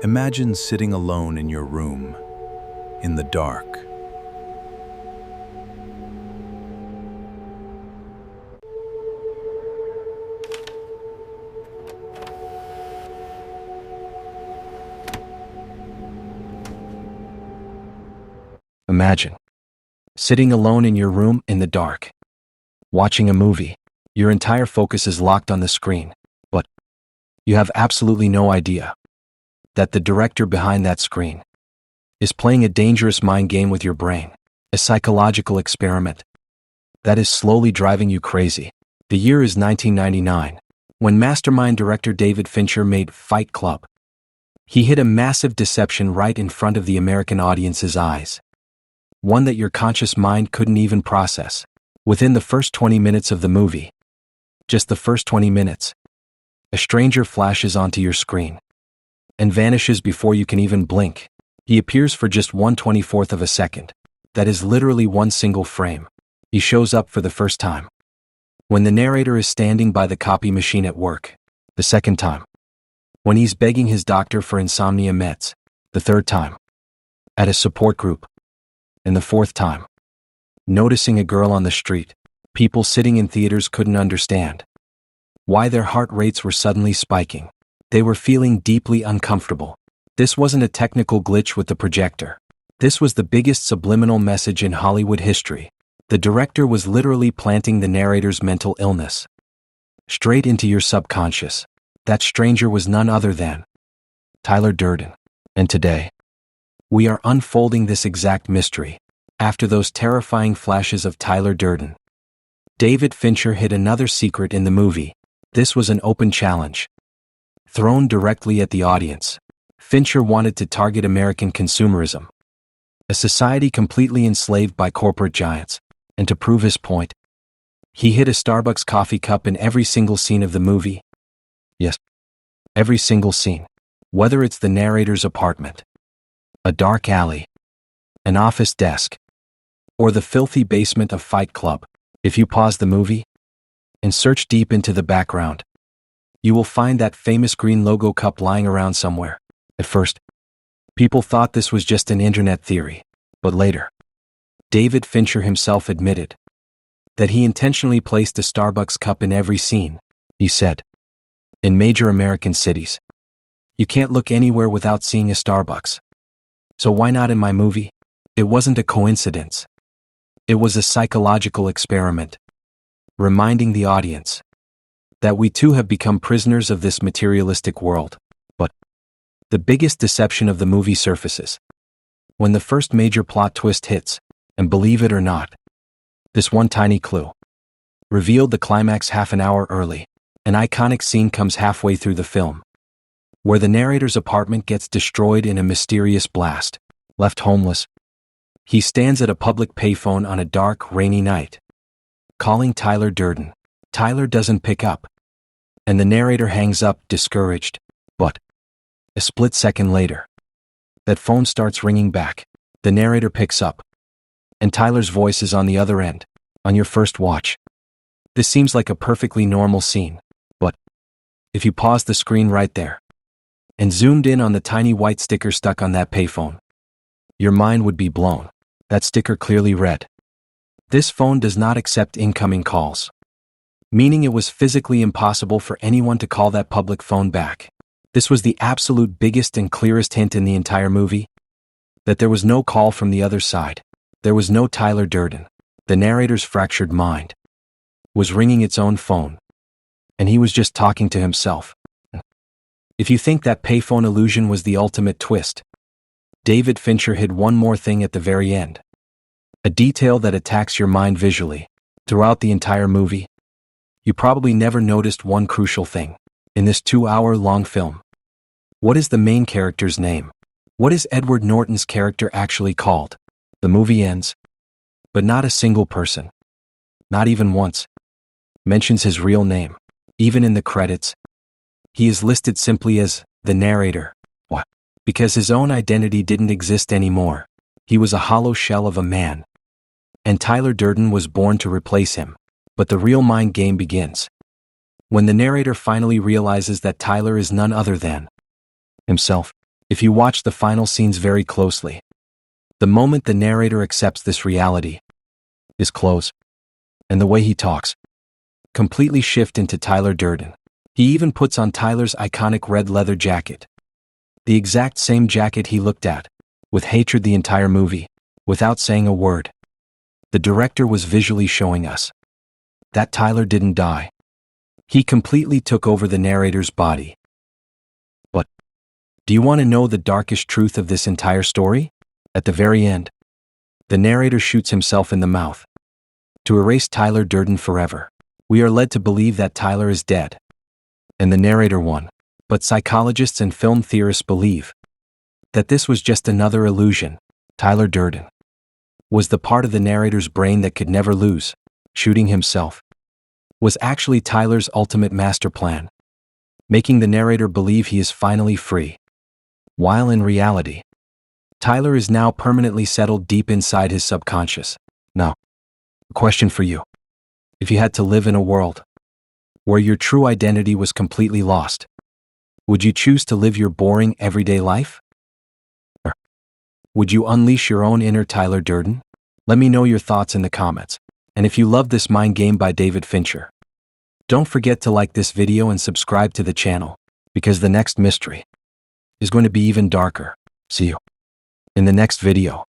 Imagine sitting alone in your room, in the dark. Imagine sitting alone in your room in the dark, watching a movie. Your entire focus is locked on the screen, but you have absolutely no idea that the director behind that screen is playing a dangerous mind game with your brain, a psychological experiment that is slowly driving you crazy. The year is 1999, when mastermind director David Fincher made Fight Club. He hit a massive deception right in front of the American audience's eyes, one that your conscious mind couldn't even process. Within the first 20 minutes of the movie, just the first 20 minutes, a stranger flashes onto your screen and vanishes before you can even blink. He appears for just 1/24th of a second. That is literally one single frame. He shows up for the first time when the narrator is standing by the copy machine at work, the second time when he's begging his doctor for insomnia meds, the third time at a support group, and the fourth time noticing a girl on the street. People sitting in theaters couldn't understand why their heart rates were suddenly spiking. They were feeling deeply uncomfortable. This wasn't a technical glitch with the projector. This was the biggest subliminal message in Hollywood history. The director was literally planting the narrator's mental illness straight into your subconscious. That stranger was none other than Tyler Durden. And today, we are unfolding this exact mystery. After those terrifying flashes of Tyler Durden, David Fincher hid another secret in the movie. This was an open challenge thrown directly at the audience. Fincher wanted to target American consumerism, a society completely enslaved by corporate giants, and to prove his point, he hid a Starbucks coffee cup in every single scene of the movie. Yes, every single scene. Whether it's the narrator's apartment, a dark alley, an office desk, or the filthy basement of Fight Club. If you pause the movie and search deep into the background, you will find that famous green logo cup lying around somewhere. At first, people thought this was just an internet theory, but later, David Fincher himself admitted that he intentionally placed a Starbucks cup in every scene. He said, "In major American cities, you can't look anywhere without seeing a Starbucks. So why not in my movie?" It wasn't a coincidence. It was a psychological experiment, reminding the audience that we too have become prisoners of this materialistic world. But the biggest deception of the movie surfaces when the first major plot twist hits, and believe it or not, this one tiny clue revealed the climax half an hour early. An iconic scene comes halfway through the film, where the narrator's apartment gets destroyed in a mysterious blast. Left homeless, he stands at a public payphone on a dark, rainy night, calling Tyler Durden. Tyler doesn't pick up, and the narrator hangs up, discouraged. But a split second later, that phone starts ringing back. The narrator picks up, and Tyler's voice is on the other end. On your first watch, this seems like a perfectly normal scene, but if you pause the screen right there and zoomed in on the tiny white sticker stuck on that payphone, your mind would be blown. That sticker clearly read, "This phone does not accept incoming calls," meaning it was physically impossible for anyone to call that public phone back. This was the absolute biggest and clearest hint in the entire movie, that there was no call from the other side. There was no Tyler Durden. The narrator's fractured mind was ringing its own phone, and he was just talking to himself. If you think that payphone illusion was the ultimate twist, David Fincher hid one more thing at the very end. A detail that attacks your mind visually. Throughout the entire movie, you probably never noticed one crucial thing. In this 2-hour-long film, what is the main character's name? What is Edward Norton's character actually called? The movie ends, but not a single person, not even once, mentions his real name. Even in the credits, he is listed simply as the narrator. Why? Because his own identity didn't exist anymore. He was a hollow shell of a man, and Tyler Durden was born to replace him. But the real mind game begins when the narrator finally realizes that Tyler is none other than himself. If you watch the final scenes very closely, the moment the narrator accepts this reality, his clothes, and the way he talks, completely shift into Tyler Durden. He even puts on Tyler's iconic red leather jacket. The exact same jacket he looked at, with hatred the entire movie, without saying a word. The director was visually showing us that Tyler didn't die. He completely took over the narrator's body. But do you want to know the darkest truth of this entire story? At the very end, the narrator shoots himself in the mouth to erase Tyler Durden forever. We are led to believe that Tyler is dead, and the narrator won. But psychologists and film theorists believe that this was just another illusion. Tyler Durden was the part of the narrator's brain that could never lose. Shooting himself was actually Tyler's ultimate master plan, making the narrator believe he is finally free, while in reality, Tyler is now permanently settled deep inside his subconscious. Now, a question for you. If you had to live in a world where your true identity was completely lost, would you choose to live your boring everyday life? Or would you unleash your own inner Tyler Durden? Let me know your thoughts in the comments. And if you love this mind game by David Fincher, don't forget to like this video and subscribe to the channel, because the next mystery is going to be even darker. See you in the next video.